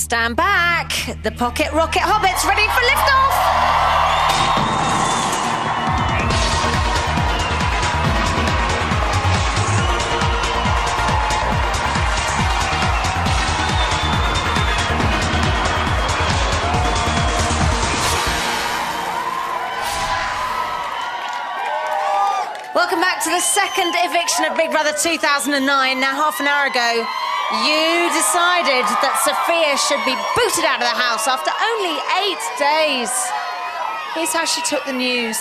Stand back. The Pocket Rocket Hobbit's ready for liftoff. Welcome back to the second eviction of Big Brother 2009. Now, half an hour ago, you decided that Sophia should be booted out of the house after only 8 days. Here's how she took the news.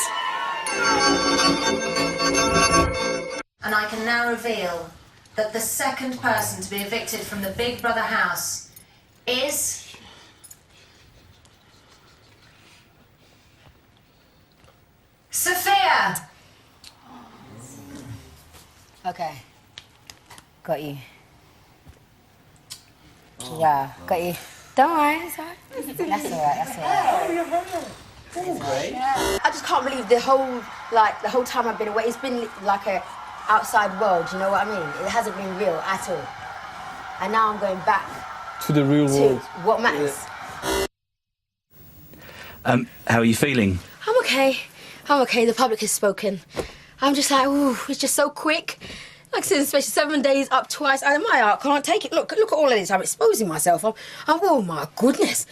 And I can now reveal that the second person to be evicted from the Big Brother house is... Sophia! Okay. Got you. Yeah, got you. Don't worry, it's all right. That's all right, that's all right. I just can't believe the whole time I've been away, it's been like a outside world, you know what I mean? It hasn't been real at all. And now I'm going back to the real world. What matters. How are you feeling? I'm okay. The public has spoken. I'm just like, ooh, it's just so quick. Like I said, especially 7 days up twice. My heart can't take it. Look at all of this. I'm exposing myself. I'm oh my goodness.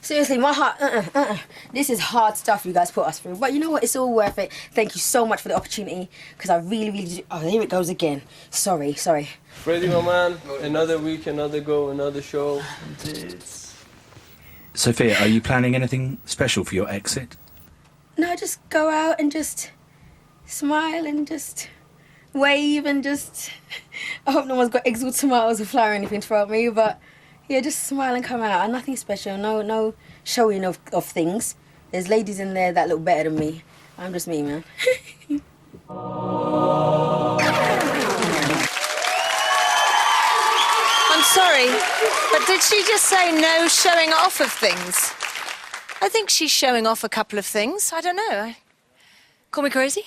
Seriously, my heart, This is hard stuff you guys put us through. But you know what? It's all worth it. Thank you so much for the opportunity. Because I really, really do. Oh, here it goes again. Sorry. Freddie, my man. Another week, another go, another show. Sophia, are you planning anything special for your exit? No, just go out and just smile and just wave and just... I hope no one's got eggs or tomatoes or flour or anything to throw at me, but yeah, just smile and come out. And nothing special, no showing of things. There's ladies in there that look better than me. I'm just me, man. I'm sorry, but did she just say no showing off of things? I think she's showing off a couple of things. I don't know. Call me crazy?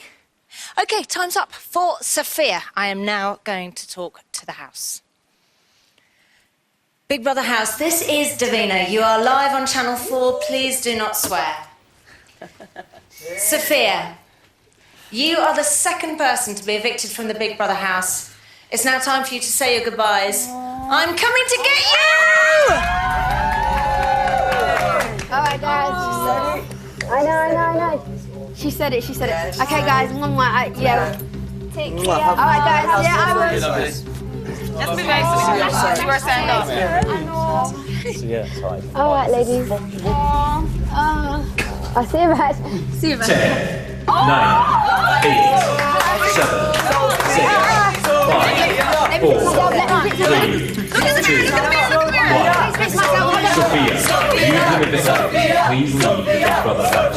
OK, time's up for Sophia. I am now going to talk to the house. Big Brother house, this is Davina. You are live on Channel 4. Please do not swear. Sophia, you are the second person to be evicted from the Big Brother house. It's now time for you to say your goodbyes. I'm coming to get you! All right, guys. I know. She said it. Okay, guys. Yeah. Take care. All right, guys. Yeah, I will. Just be nice to you. We're saying no. All right, ladies. I'll see you back. 10, 9, 8, 7, 6, 5, 4, 3, 2, 1. Sophia, you have been evicted. Please leave the Big Brother house.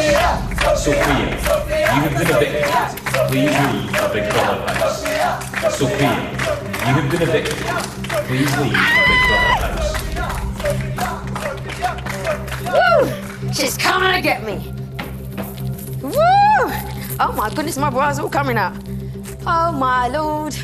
Sophia, you have been evicted. Please leave the Big Brother house. Sophia, you have been evicted. Please leave the Big Brother house. Woo! She's coming to get me. Woo! Oh my goodness, my bras all coming out. Oh my Lord.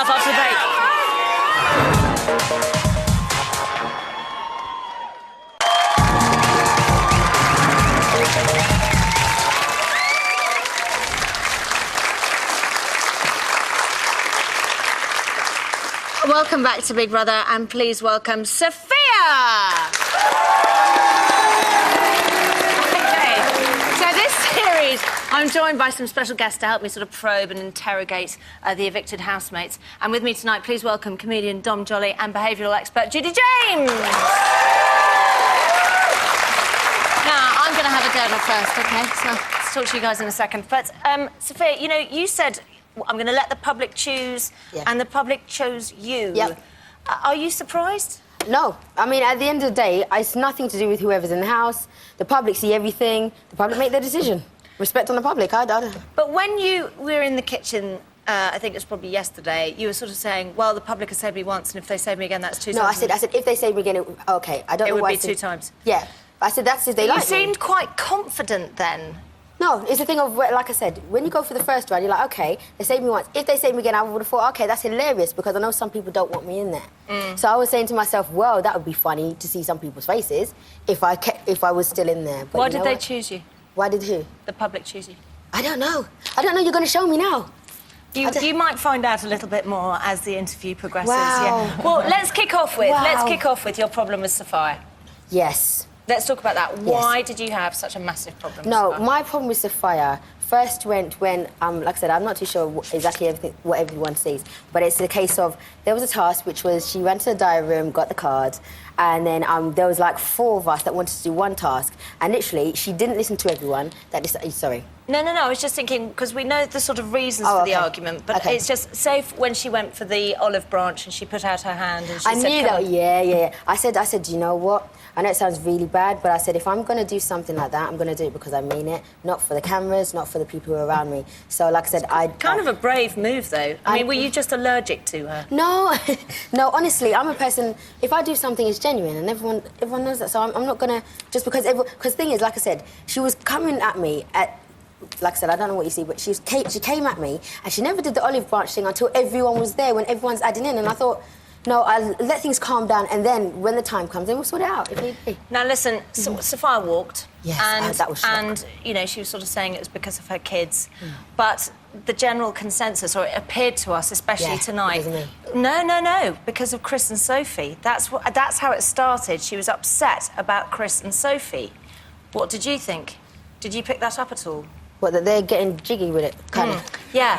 stuff after the break. Welcome back to Big Brother, and please welcome Sophia! Okay, so this series, I'm joined by some special guests to help me sort of probe and interrogate the evicted housemates. And with me tonight, please welcome comedian Dom Jolly and behavioural expert Judy James! Now, I'm going to have a gurgle first, OK? So let's talk to you guys in a second. But, Sophia, you know, you said... I'm going to let the public choose, and the public chose you. Yep. Are you surprised? No. I mean, at the end of the day, it's nothing to do with whoever's in the house. The public see everything. The public make their decision. Respect on the public. I don't. But when you were in the kitchen, I think it was probably yesterday, you were sort of saying, well, the public has saved me once, and if they save me again, that's two times. No, I said, if they save me again, OK. I don't know why it would be two times. Yeah. I said, that's if they like me. You seemed quite confident then. No, it's a thing of, like I said, when you go for the first round, you're like, OK, they saved me once. If they save me again, I would have thought, OK, that's hilarious, because I know some people don't want me in there. So I was saying to myself, well, that would be funny to see some people's faces if I was still in there. But why did they choose you? Why did who? The public choose you. I don't know. I don't know. You're going to show me now. You might find out a little bit more as the interview progresses. Wow. Yeah. Well, let's kick off with your problem with Sophia. Yes. Let's talk about that. Why did you have such a massive problem? No, with Sophia? my problem with Sophia first went when, like I said, I'm not too sure exactly what everyone sees, but it's a case of there was a task which was she went to the diary room, got the cards, and then there was like 4 of us that wanted to do one task, and literally she didn't listen to everyone. Sorry. No, I was just thinking, because we know the sort of reasons for the argument, but it's just, say when she went for the olive branch and she put out her hand and she said... I knew that, yeah. I said, you know what? I know it sounds really bad, but I said, if I'm going to do something like that, I'm going to do it because I mean it, not for the cameras, not for the people who are around me. So, like I said, kind of a brave move, though. I mean, were you just allergic to her? No, honestly, I'm a person, if I do something, it's genuine, and everyone knows that, so I'm not going to, just because the thing is, like I said, she was coming at me at... Like I said, I don't know what you see, but she came at me, and she never did the olive branch thing until everyone was there, when everyone's adding in, and I thought, no, I'll let things calm down, and then when the time comes, then we'll sort it out if need be. Now, listen, Sophia walked. Yes, that was shocking. And, you know, she was sort of saying it was because of her kids. But the general consensus, or it appeared to us, especially tonight... No, because of Chris and Sophie. That's how it started. She was upset about Chris and Sophie. What did you think? Did you pick that up at all? What, that they're getting jiggy with it, kind of? Yeah,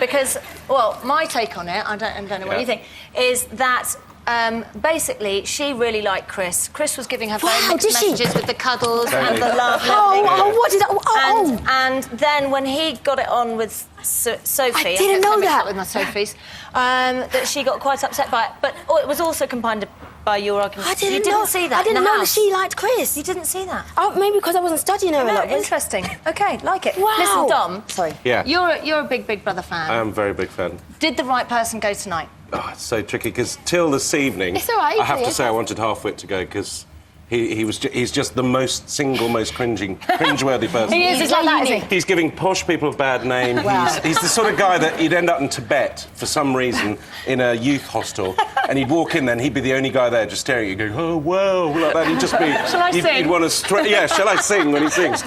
because, well, my take on it, I don't know what you think, is that basically she really liked Chris. Chris was giving her very mixed messages with the cuddles and the love. What did that... And then when he got it on with Sophie... I didn't know that. ...with my Sophies, that she got quite upset by it. But it was also combined by your argument. I didn't you didn't see that I didn't in the know house. that she liked Chris. You didn't see that? Oh, maybe because I wasn't studying her a lot. Interesting. OK, like it. Wow. Listen, Dom. Sorry. Yeah. You're a big Brother fan. I am a very big fan. Did the right person go tonight? Oh, it's so tricky, because till this evening... It's all right, I have to say I wanted Halfwit to go, because he's just the most cringeworthy person. He is, it's like that, isn't he? He's giving posh people a bad name. Wow. He's the sort of guy that you'd end up in Tibet, for some reason, in a youth hostel, and he'd walk in there and he'd be the only guy there just staring at you, going, oh, whoa, like that. He'd just be... Shall I sing? You'd want to... Yeah, shall I sing when he sings?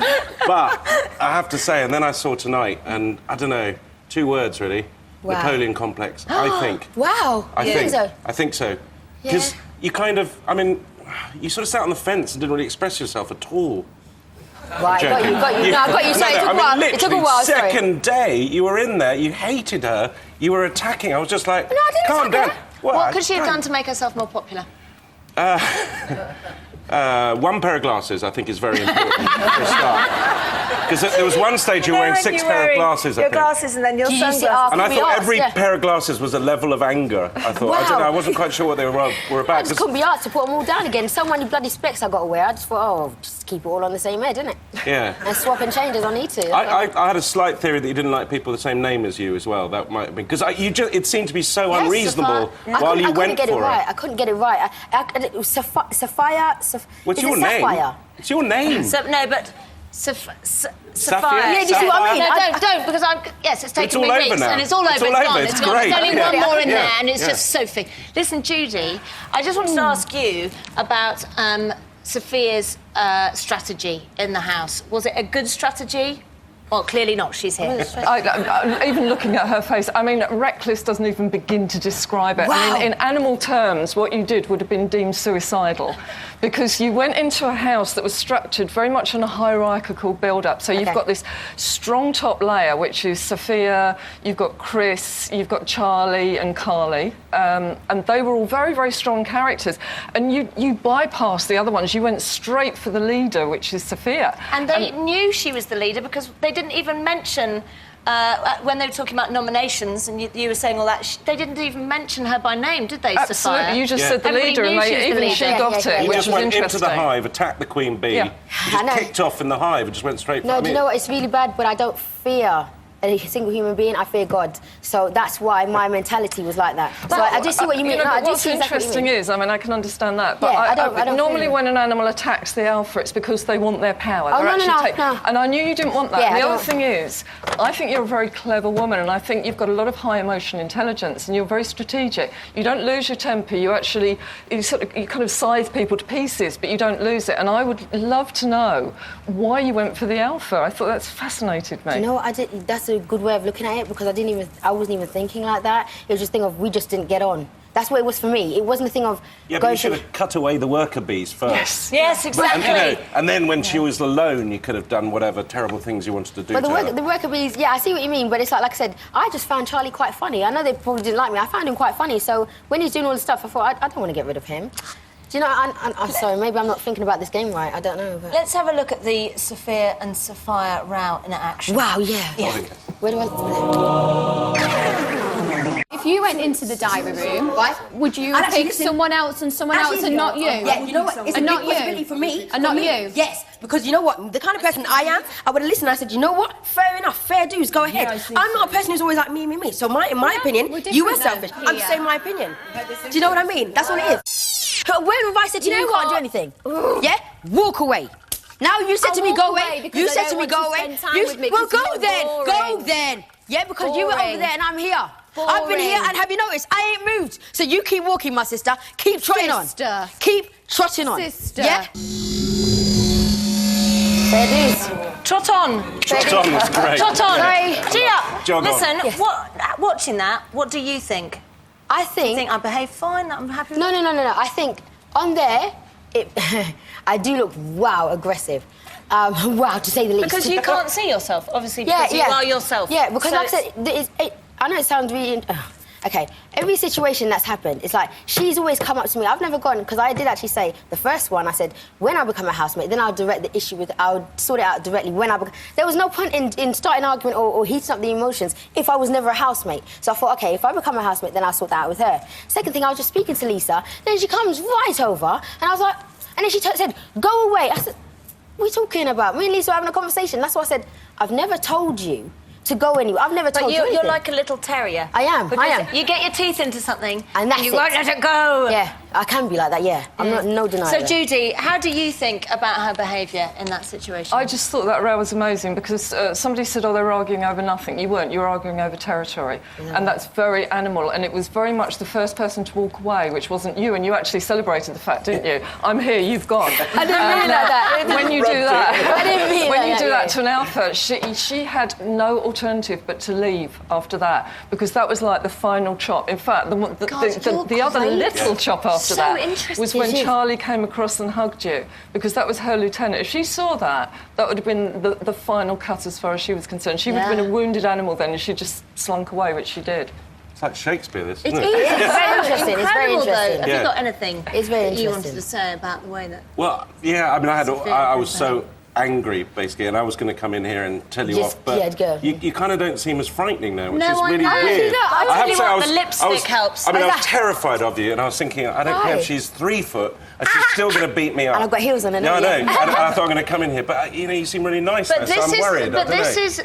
But I have to say, and then I saw tonight, and I don't know, 2 words, really. Wow. Napoleon complex, I think. Wow. I think so. I think so. Because you kind of, I mean, you sort of sat on the fence and didn't really express yourself at all. Right, got you. No, I got you. Sorry, it took a while. Sorry. Second day, you were in there, you hated her, you were attacking. I was just like, No, I didn't calm attack down. her. What could she have done to make herself more popular? 1 pair of glasses, I think, is very important for a start. Because there was one stage you were wearing 6 pair of glasses, I think. Your glasses and then your sunglasses. And I thought every pair of glasses was a level of anger. I thought, I don't know, I wasn't quite sure what they were about. I just couldn't be asked to put them all down again. So many bloody specs I got to wear. I just thought, just keep it all on the same head, innit? Yeah. And swap and change as I need to. I had a slight theory that you didn't like people with the same name as you as well. That might have been... Because it seemed to be so unreasonable while you went for it. I couldn't get it right. Sophia... What's your name? It's your name. No, but Sapphire. Yeah, do you see what I mean? No, don't, because yes, it's taken all me over weeks, now. and it's all over. It's all over. It's gone. great. There's only Yeah. one more in Yeah. there, and it's Yeah. just Sophie. Listen, Judy, I just wanted to ask you about Sophia's strategy in the house. Was it a good strategy? Well, clearly not. She's here. Even looking at her face, I mean, reckless doesn't even begin to describe it. Wow. I mean, in animal terms, what you did would have been deemed suicidal because you went into a house that was structured very much on a hierarchical build-up. So you've got this strong top layer, which is Sophia, you've got Chris, you've got Charlie and Carly, and they were all very, very strong characters. And you bypassed the other ones. You went straight for the leader, which is Sophia. And they knew she was the leader because they didn't even mention, when they were talking about nominations and you were saying all that, they didn't even mention her by name, did they, Absolutely, Sophia? you just said the Everybody leader, knew and she was the even leader. she Yeah, got it, He which just was went interesting. into the hive, attacked the queen bee, Yeah. just kicked off in the hive and just went straight for No, me. do you know what? It's really bad, but I don't fear a single human being. I fear God. So that's why my mentality was like that. So I do see what you mean. know, No, I but do what's see exactly what you interesting mean. is, I mean, I can understand that, but Yeah, I don't normally feel it. when an animal attacks the alpha, it's because they want their power. Oh, They're no, actually no. And I knew you didn't want that. Yeah, And I the other don't- thing is, I think you're a very clever woman, and I think you've got a lot of high emotion intelligence, and you're very strategic. You don't lose your temper. You actually, you kind of scythe people to pieces, but you don't lose it. And I would love to know why you went for the alpha. I thought that's fascinated me. You know what? That's a good way of looking at it because I wasn't even thinking like that. It was just a thing of we just didn't get on. That's what it was for me. It wasn't a thing of Yeah, but going you should to... have cut away the worker bees first. Yes, exactly. And then when she was alone, you could have done whatever terrible things you wanted to do But to her. the worker bees, yeah, I see what you mean, but it's like I said, I just found Charlie quite funny. I know they probably didn't like me. I found him quite funny, so when he's doing all this stuff, I thought, I don't want to get rid of him. Do you know, I'm sorry, maybe I'm not thinking about this game right, I don't know. But... Let's have a look at the Sophia and Sophia row in action. Wow, yeah. Where do I... If you went into the diary room, would you I'd actually pick listen- someone else and someone else and not you? Yeah, you know what? It's And a not big you. possibility for me. And not you. Yes, because you know what? The kind of person I am, I would have listened and I said, you know what? Fair enough, fair dues, go ahead. I'm not a person who's always like me. So in my opinion, we're you were different selfish. then. I'm just saying my opinion. Do you know what I mean? That's what it is. When have I said to you, you can't do anything? Yeah? Walk away. Now you said to me, go away. You said to me, go away. Well, go then. Go then. Yeah, because you were over there and I'm here. I've been here and have you noticed? I ain't moved. So you keep walking, my sister. Keep trotting on. Sister. Keep trotting on. Sister. Yeah? There it is. Trot on. Trot on was great. Trot on. Sorry. Gia, Jog on. listen, Yes. watching that, what do you think? I You think... think I behaved fine, that I'm happy with No. I think on there, I do look, wow, aggressive. Wow, to say the least. Because you can't see yourself, obviously, because you are yourself. Yeah, because So like I said, I know it sounds really... okay, every situation that's happened, it's like, she's always come up to me. I've never gone, because I did actually say, the first one, I said, when I become a housemate, then I'll direct the issue with... I'll sort it out directly when I become... There was no point in starting an argument or heating up the emotions if I was never a housemate. So I thought, OK, if I become a housemate, then I'll sort that out with her. Second thing, I was just speaking to Lisa, then she comes right over, and I was like... And then she said, go away. I said, what are you talking about? Me and Lisa were having a conversation. That's why I said, I've never told you to go anywhere. I've never told you anything. You're like a little terrier. I am. You get your teeth into something And that's you it. won't let it go. Yeah, I can be like that, yeah. I'm not, no denying So, that. Judy, how do you think about her behaviour in that situation? I just thought that row was amazing because somebody said, oh, they were arguing over nothing. You weren't. You were arguing over territory. And that's very animal. And it was very much the first person to walk away, which wasn't you. And you actually celebrated the fact, didn't you? I'm here, you've gone. I didn't mean it like that. When you do that... I didn't mean it When like you that, do that yeah. to an alpha, she had no alternative but to leave after that because that was like the final chop. In fact, the other little chop after So that interesting. was when Charlie came across and hugged you because that was her lieutenant. If she saw that, that would have been the final cut as far as she was concerned. She would have been a wounded animal then and she just slunk away, which she did. It's like Shakespeare, this, It isn't is. it? It's very interesting. It's very Incredible, though. interesting. Have Yeah. you got anything It's very that you wanted interesting. to say about the way that... Well, yeah, I mean, I was so angry, basically, and I was going to come in here and tell you Just- off, but yeah, go. you kind of don't seem as frightening now, which No, is I really know. weird. I'll I tell have you to say, what, the lipstick helps. I mean, I was Exactly. terrified of you, and I was thinking, I don't care Why? if she's 3 foot, and she's still going to beat me up. And I've got heels on, I know, No, I know. yeah. And I thought I'm going to come in here, but you seem really nice now, so I'm worried. I don't know.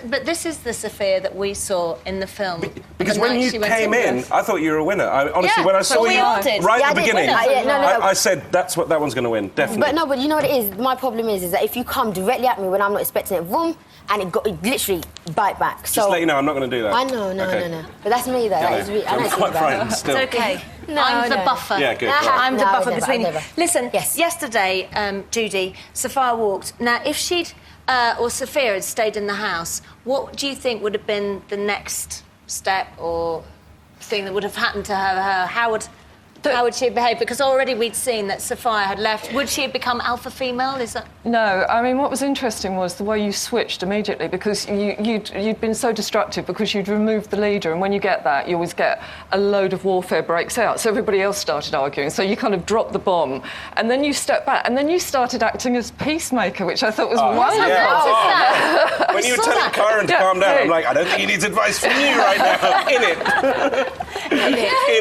But this is the Sophia that we saw in the film. Because The when night you she went came in, with. I thought you were a winner. Honestly, Yeah, when I but saw we you all did. right Yeah, at I the did. beginning, No, no. I said that one's going to win, definitely. But no, but you know what it is? My problem is that if you come directly at me when I'm not expecting it. Boom, and it literally bite back. So Just let you know, I'm not going to do that. I know, no. But that's me, though. That is really, I know I'm it's quite really bad. frightened still. It's okay. I'm the buffer. Yeah, good. Right. I'm the No, buffer never, between you. never. Listen, Yes. yesterday, Judy, Sophia walked. Now, if she'd or Sophia had stayed in the house, what do you think would have been the next step or thing that would have happened to her? How would she have behaved? Because already we'd seen that Sophia had left. Would she have become alpha female? Is that? No, I mean, what was interesting was the way you switched immediately, because you'd been so destructive because you'd removed the leader, and when you get that, you always get a load of warfare breaks out. So everybody else started arguing, so you kind of dropped the bomb, and then you stepped back, and then you started acting as peacemaker, which I thought was wonderful. Yeah. When you were telling Kyron to calm down, I'm like, I don't think he needs advice from you right now. In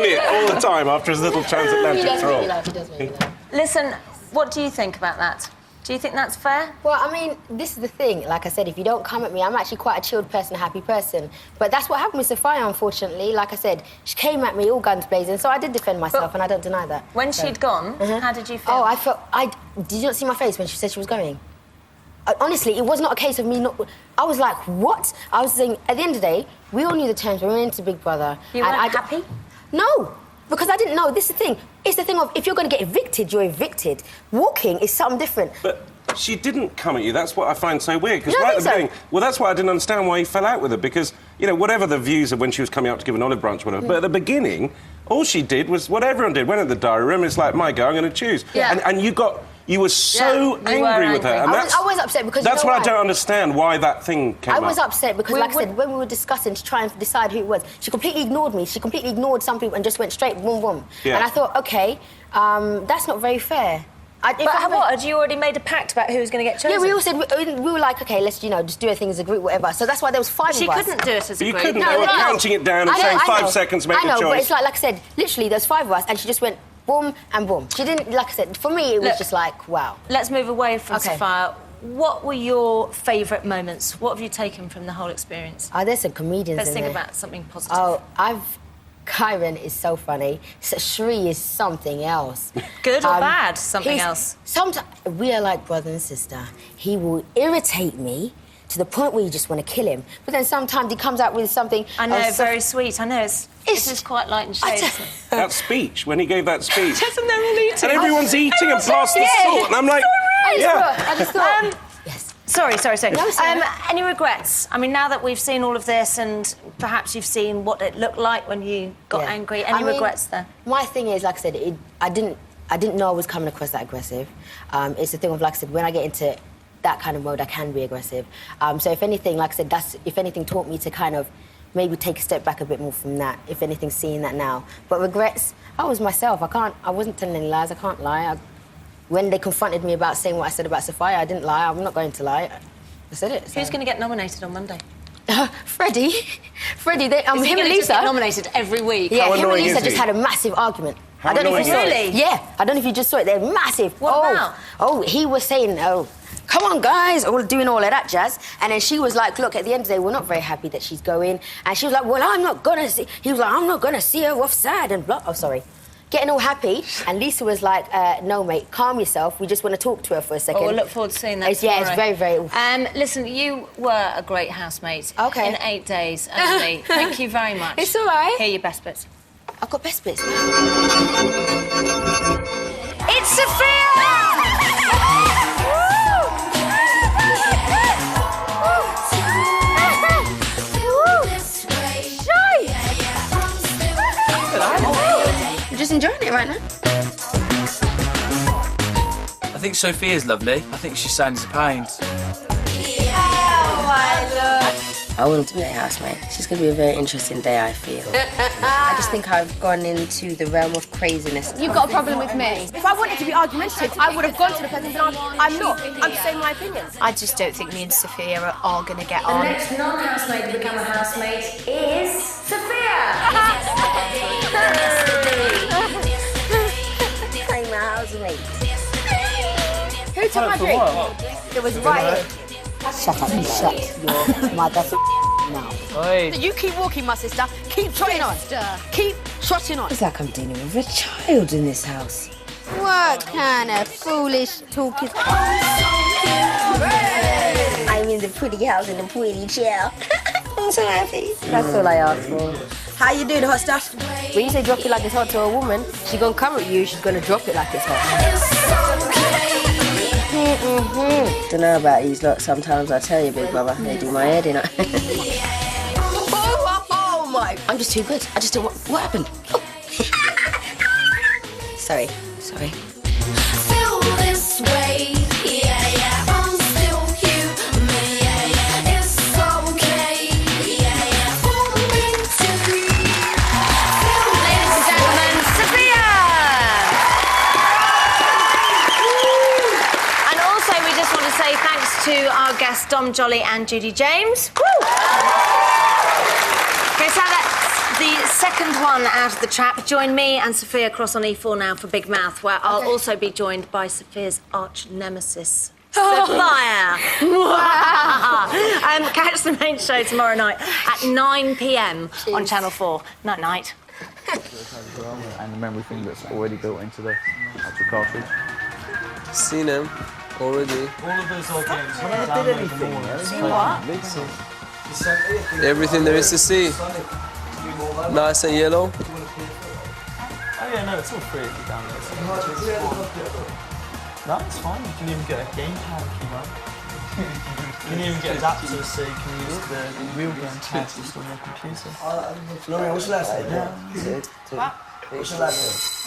it, all the time after his little transatlantic throw. He does make me laugh. Listen, what do you think about that? Do you think that's fair? Well, I mean, this is the thing. Like I said, if you don't come at me, I'm actually quite a chilled person, a happy person. But that's what happened with Sophia, unfortunately. Like I said, she came at me all guns blazing, so I did defend myself, and I don't deny that. When she'd gone, how did you feel? Oh, I felt... Did you not see my face when she said she was going? Honestly, it was not a case of me not... I was like, what? I was saying, at the end of the day, we all knew the terms. We were into Big Brother. You weren't happy? No, because I didn't know. This is the thing. It's the thing of, if you're going to get evicted, you're evicted. Walking is something different. But she didn't come at you. That's what I find so weird. Because You don't right at the think beginning... Well, that's why I didn't understand why he fell out with her. Because, you know, whatever the views of when she was coming up to give an olive branch or whatever, but at the beginning, all she did was what everyone did. Went at the diary room, it's like, my go, I'm going to choose. Yeah. And you were so angry with her. And I was upset because... That's you know what I don't understand, why that thing came up. I was upset because, like I said, when we were discussing to try and decide who it was, she completely ignored me. She completely ignored some people and just went straight, boom, boom. Yeah. And I thought, OK, that's not very fair. But what? Had you already made a pact about who was going to get chosen? Yeah, we all said, we were like, OK, let's, just do a thing as a group, whatever. So that's why there was 5 of us. She couldn't do it as a group. You couldn't. They were counting it down and saying 5 seconds to make the choice. I know, but it's like I said, literally, there's 5 of us, and she just went boom and boom. She didn't, like I said, for me, it was just like, wow. Let's move away from Sophia. What were your favourite moments? What have you taken from the whole experience? Oh, there's some comedians Let's in think there. about something positive. Oh, Kyron is so funny. Shri is something else. Good or bad? Something else? Sometimes we are like brother and sister. He will irritate me to the point where you just want to kill him. But then sometimes he comes out with something... I know, very sweet. I know, this is quite light and shady. That speech, when he gave that speech. And they're all eating. And everyone's eating and plastered salt. And I'm like, I just thought... Yes. Sorry. No, any regrets? I mean, now that we've seen all of this and perhaps you've seen what it looked like when you got angry, any regrets there? My thing is, like I said, I didn't know I was coming across that aggressive. It's the thing of, like I said, when I get into that kind of mode, I can be aggressive. So if anything, like I said, if anything taught me to kind of maybe take a step back a bit more from that, if anything, seeing that now. But regrets, I was myself. I wasn't telling any lies. I can't lie. When they confronted me about saying what I said about Sophia, I didn't lie. I'm not going to lie. I said it. So. Who's going to get nominated on Monday? Freddie. Him and Lisa. Just get nominated every week. Yeah, him and Lisa just had a massive argument. I don't know if you saw it. Yeah, I don't know if you just saw it. They're massive. What about? Oh, he was saying, come on, guys, doing all of that jazz. And then she was like, look, at the end of the day, we're not very happy that she's going. And she was like, well, I'm not going to see... He was like, I'm not going to see her offside and blah... Oh, sorry. Getting all happy. And Lisa was like, no, mate, calm yourself. We just want to talk to her for a second. Oh, we'll look forward to seeing that Yeah, it's very, very... listen, you were a great housemate. OK. In 8 days only. Thank you very much. It's all right. Here are your best bits. I've got best bits. It's Sophia! You're just enjoying it right now? I think Sophia's lovely. I think she sounds a pain. Oh, my lord. I want to be a housemate. It's just going to be a very interesting day, I feel. I just think I've gone into the realm of craziness. You've got a problem with me. If I wanted to be argumentative, I would have gone to the person and said, I'm not. I'm just saying my opinion. I just don't think me and Sophia are going to get on. The next non-housemate to become a housemate is Sophia! I'm a housemate. Who took my drink? It was right here. Shut up and shut your mother mouth. Oi. You keep walking, my sister. Keep trotting on. Keep trotting on. It's like I'm dealing with a child in this house. What kind of foolish talk is I'm in the pretty house in the pretty chair. I'm so happy. That's all I asked for. How you doing, hot stuff? When you say drop it like it's hot to a woman, She's gonna come at you, she's gonna drop it like it's hot. Don't know about these lot. Sometimes I tell you, big brother, they do my head in. Oh my! I'm just too good. I just don't. What happened? Oh. Sorry. Feel this way, yeah, I'm still cute, yeah, it's okay, yeah, hold me too. Ladies and gentlemen, Sophia! And also, we just want to say thanks to our guests, Dom Jolly and Judy James. Woo! Okay, so that's the second one out of the trap. Join me and Sophia across on E4 now for Big Mouth, where I'll also be joined by Sophia's arch nemesis, Sophia. Catch the main show tomorrow night at 9 p.m. on Channel 4. Night. And the memory thing that's already built into the actual cartridge. Seen them already. All of those old games. I never did anything. See what? Everything there is to see. Nice and yellow. Oh yeah, no, it's all free if you download it. No, it's fine. You can even get a gamepad if you want. You can even get adapters so you can use the real gamepad just on your computer. Lauren, what's the last name? Yeah. What's the last name?